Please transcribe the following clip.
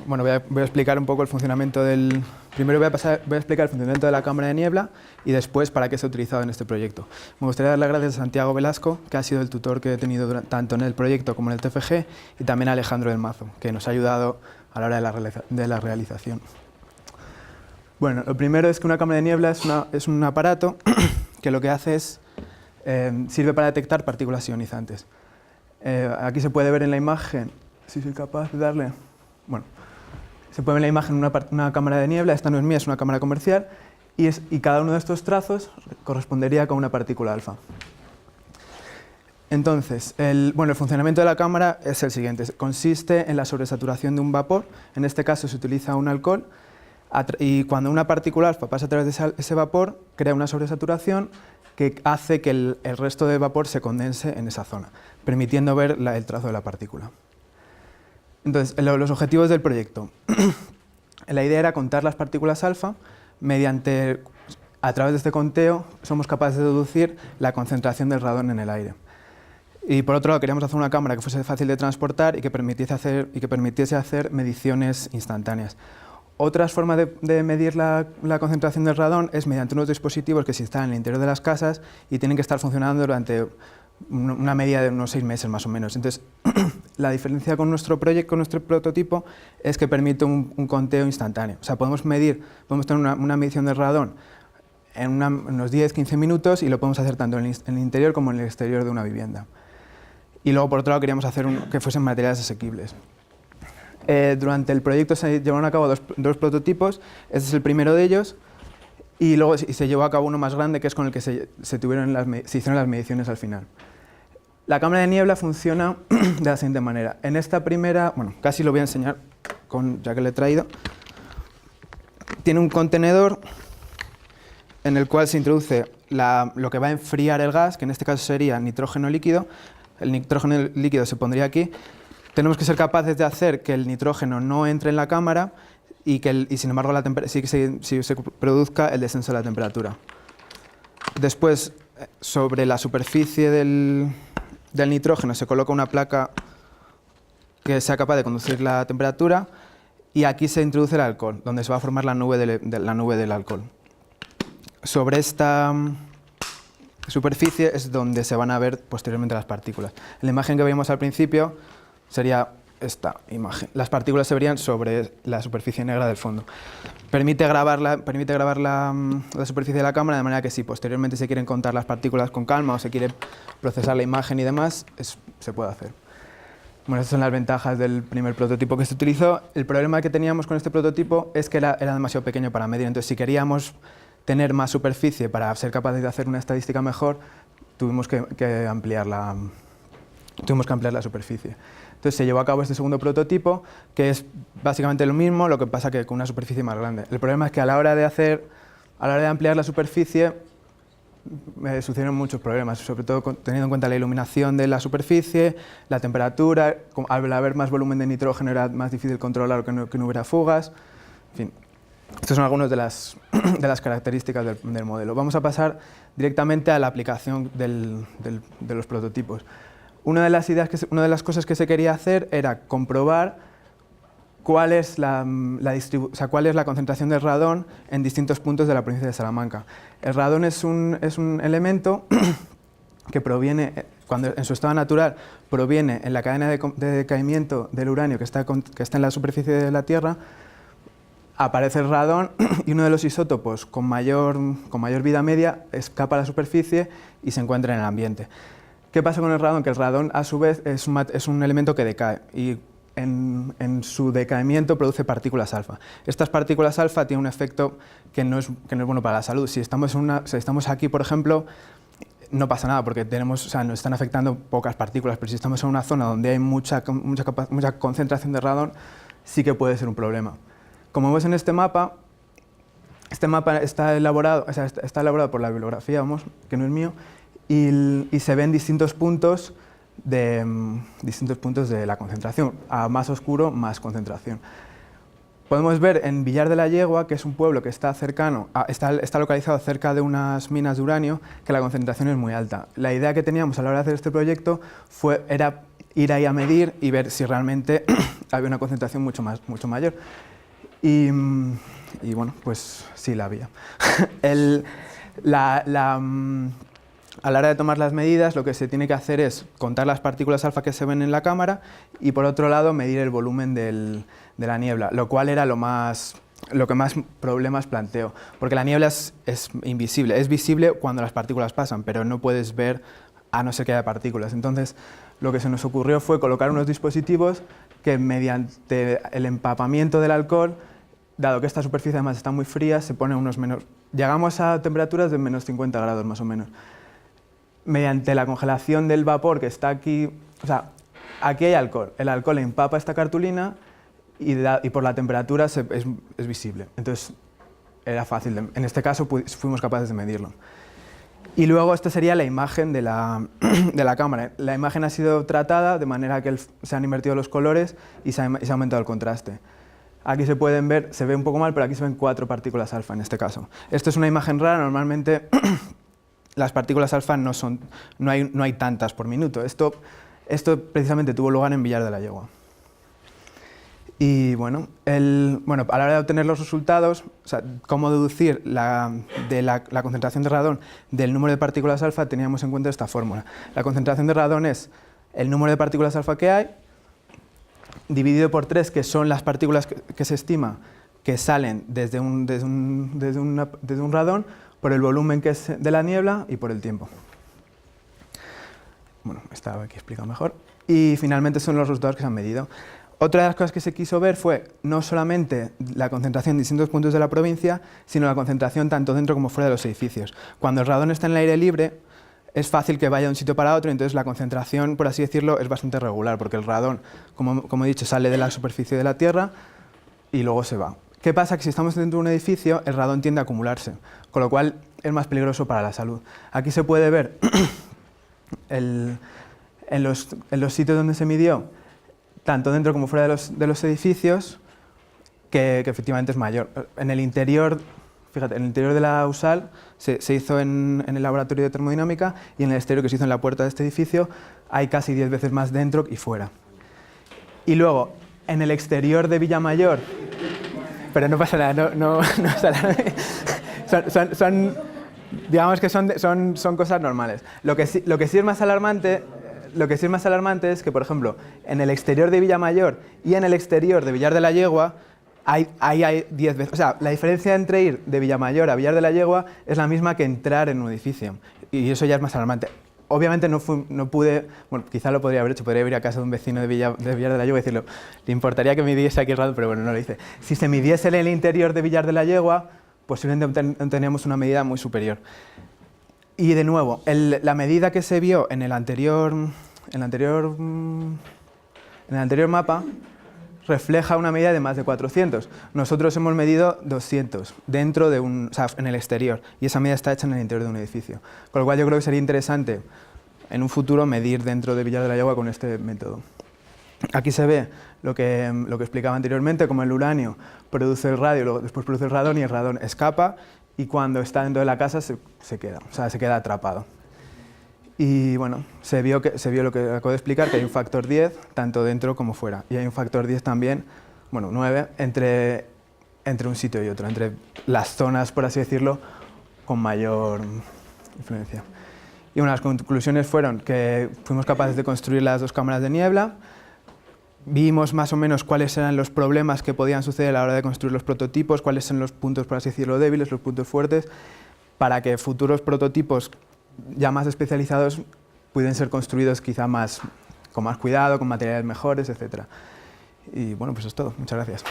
Bueno, voy a explicar un poco el funcionamiento del... Primero voy a explicar el funcionamiento de la cámara de niebla y después para qué se ha utilizado en este proyecto. Me gustaría dar las gracias a Santiago Velasco, que ha sido el tutor que he tenido tanto en el proyecto como en el TFG, y también a Alejandro del Mazo, que nos ha ayudado a la hora de la realización. Bueno, lo primero es que una cámara de niebla es un aparato que lo que hace es sirve para detectar partículas ionizantes. Aquí se puede ver en la imagen, si soy capaz de darle... Bueno, se puede ver en la imagen una cámara de niebla, esta no es mía, es una cámara comercial, y cada uno de estos trazos correspondería con una partícula alfa. Entonces, el funcionamiento de la cámara es el siguiente. Consiste en la sobresaturación de un vapor, en este caso se utiliza un alcohol, y cuando una partícula alfa pasa a través de ese vapor, crea una sobresaturación que hace que el resto del vapor se condense en esa zona, permitiendo ver el trazo de la partícula. Entonces, los objetivos del proyecto. La idea era contar las partículas alfa a través de este conteo somos capaces de deducir la concentración del radón en el aire. Y por otro lado, queríamos hacer una cámara que fuese fácil de transportar y que permitiese hacer mediciones instantáneas. Otras formas de medir la concentración del radón es mediante unos dispositivos que se instalan en el interior de las casas y tienen que estar funcionando durante una media de unos 6 meses más o menos. Entonces, la diferencia con nuestro prototipo es que permite un conteo instantáneo. O sea, podemos tener una medición de radón en unos 10-15 minutos y lo podemos hacer tanto en el interior como en el exterior de una vivienda. Y luego, por otro lado, queríamos hacer que fuesen materiales asequibles. Durante el proyecto se llevaron a cabo dos prototipos, este es el primero de ellos, y luego se llevó a cabo uno más grande, que es con el que se hicieron las mediciones al final. La cámara de niebla funciona de la siguiente manera. En esta primera, bueno, casi lo voy a enseñar, ya que lo he traído. Tiene un contenedor en el cual se introduce lo que va a enfriar el gas, que en este caso sería nitrógeno líquido. El nitrógeno líquido se pondría aquí. Tenemos que ser capaces de hacer que el nitrógeno no entre en la cámara y sin embargo sí que se produzca el descenso de la temperatura. Después, sobre la superficie del nitrógeno se coloca una placa que sea capaz de conducir la temperatura y aquí se introduce el alcohol, donde se va a formar la nube del alcohol. Sobre esta superficie es donde se van a ver posteriormente las partículas. En la imagen que veíamos al principio sería esta imagen. Las partículas se verían sobre la superficie negra del fondo. Permite grabar la superficie de la cámara de manera que si posteriormente se quieren contar las partículas con calma o se quiere procesar la imagen y demás, se puede hacer. Bueno, estas son las ventajas del primer prototipo que se utilizó. El problema que teníamos con este prototipo es que era demasiado pequeño para medir. Entonces, si queríamos tener más superficie para ser capaces de hacer una estadística mejor, tuvimos que ampliar la superficie. Entonces se llevó a cabo este segundo prototipo, que es básicamente lo mismo, lo que pasa que con una superficie más grande. El problema es que a la hora de ampliar la superficie sucedieron muchos problemas, sobre todo teniendo en cuenta la iluminación de la superficie, la temperatura. Al haber más volumen de nitrógeno era más difícil controlar que no hubiera fugas. En fin, estas son algunas de las características del modelo. Vamos a pasar directamente a la aplicación de los prototipos. Una de las cosas que se quería hacer era comprobar cuál es la concentración del radón en distintos puntos de la provincia de Salamanca. El radón es un elemento que proviene, cuando en su estado natural, proviene en la cadena de decaimiento del uranio que está en la superficie de la Tierra. Aparece el radón y uno de los isótopos con mayor vida media escapa a la superficie y se encuentra en el ambiente. ¿Qué pasa con el radón? Que el radón, a su vez, es un elemento que decae y en su decaimiento produce partículas alfa. Estas partículas alfa tienen un efecto que no es bueno para la salud. Si estamos aquí, por ejemplo, no pasa nada porque nos están afectando pocas partículas, pero si estamos en una zona donde hay mucha concentración de radón, sí que puede ser un problema. Como vemos en este mapa está elaborado por la bibliografía, que no es mío, y se ven distintos puntos de la concentración. A más oscuro, más concentración. Podemos ver en Villar de la Yegua, que es un pueblo que está localizado cerca de unas minas de uranio, que la concentración es muy alta. La idea que teníamos a la hora de hacer este proyecto era ir ahí a medir y ver si realmente había una concentración mucho mayor. Y bueno, pues sí la había. A la hora de tomar las medidas, lo que se tiene que hacer es contar las partículas alfa que se ven en la cámara y, por otro lado, medir el volumen de la niebla, lo cual era lo que más problemas planteó, porque la niebla es invisible. Es visible cuando las partículas pasan, pero no puedes ver a no ser que haya partículas. Entonces, lo que se nos ocurrió fue colocar unos dispositivos que, mediante el empapamiento del alcohol, dado que esta superficie además está muy fría, se pone llegamos a temperaturas de menos 50 grados más o menos. Mediante la congelación del vapor que está aquí, o sea, aquí hay alcohol, el alcohol empapa esta cartulina y por la temperatura es visible. Entonces era fácil, en este caso fuimos capaces de medirlo. Y luego esta sería la imagen de la cámara. La imagen ha sido tratada de manera que se han invertido los colores y se ha aumentado el contraste. Aquí se pueden ver, se ve un poco mal, pero aquí se ven 4 partículas alfa en este caso. Esto es una imagen rara, normalmente las partículas alfa no hay tantas por minuto. Esto precisamente tuvo lugar en Villar de la Yegua. Y bueno, a la hora de obtener los resultados, o sea, cómo deducir la concentración de radón del número de partículas alfa, teníamos en cuenta esta fórmula. La concentración de radón es el número de partículas alfa que hay, dividido por 3, que son las partículas que se estima que salen desde un radón, por el volumen que es de la niebla y por el tiempo. Bueno, estaba aquí explicado mejor. Y finalmente son los resultados que se han medido. Otra de las cosas que se quiso ver fue no solamente la concentración en distintos puntos de la provincia, sino la concentración tanto dentro como fuera de los edificios. Cuando el radón está en el aire libre, es fácil que vaya de un sitio para otro, entonces la concentración, por así decirlo, es bastante regular, porque el radón, como he dicho, sale de la superficie de la Tierra y luego se va. ¿Qué pasa? Que si estamos dentro de un edificio, el radón tiende a acumularse, con lo cual es más peligroso para la salud. Aquí se puede ver en los sitios donde se midió, tanto dentro como fuera de los edificios, que efectivamente es mayor. En el interior, fíjate, en el interior de la USAL se hizo en el laboratorio de termodinámica, y en el exterior, que se hizo en la puerta de este edificio, hay casi 10 veces más dentro y fuera. Y luego, en el exterior de Villamayor, pero no pasa nada, no digamos que son cosas normales. Lo que sí es más alarmante es que, por ejemplo, en el exterior de Villamayor y en el exterior de Villar de la Yegua hay 10 veces. O sea, la diferencia entre ir de Villamayor a Villar de la Yegua es la misma que entrar en un edificio. Y eso ya es más alarmante. Obviamente no pude, bueno, quizá lo podría haber hecho, podría ir a casa de un vecino de Villar de la Yegua y decirle, le importaría que midiese aquí el radón, pero bueno, no lo hice. Si se midiese en el interior de Villar de la Yegua, posiblemente obteníamos una medida muy superior. Y de nuevo, la medida que se vio en el anterior mapa refleja una medida de más de 400. Nosotros hemos medido 200 dentro de o sea, en el exterior, y esa medida está hecha en el interior de un edificio. Con lo cual yo creo que sería interesante en un futuro medir dentro de Villar de la Yegua con este método. Aquí se ve lo que explicaba anteriormente, como el uranio produce el radio, luego después produce el radón, y el radón escapa, y cuando está dentro de la casa se queda atrapado. Y bueno, se vio lo que acabo de explicar, que hay un factor 10 tanto dentro como fuera, y hay un factor 10 también, bueno, 9, entre un sitio y otro, entre las zonas, por así decirlo, con mayor influencia. Y bueno, las conclusiones fueron que fuimos capaces de construir las 2 cámaras de niebla, vimos más o menos cuáles eran los problemas que podían suceder a la hora de construir los prototipos, cuáles son los puntos, por así decirlo, débiles, los puntos fuertes, para que futuros prototipos ya más especializados pueden ser construidos quizá con más cuidado, con materiales mejores, etc. Y bueno, pues es todo. Muchas gracias.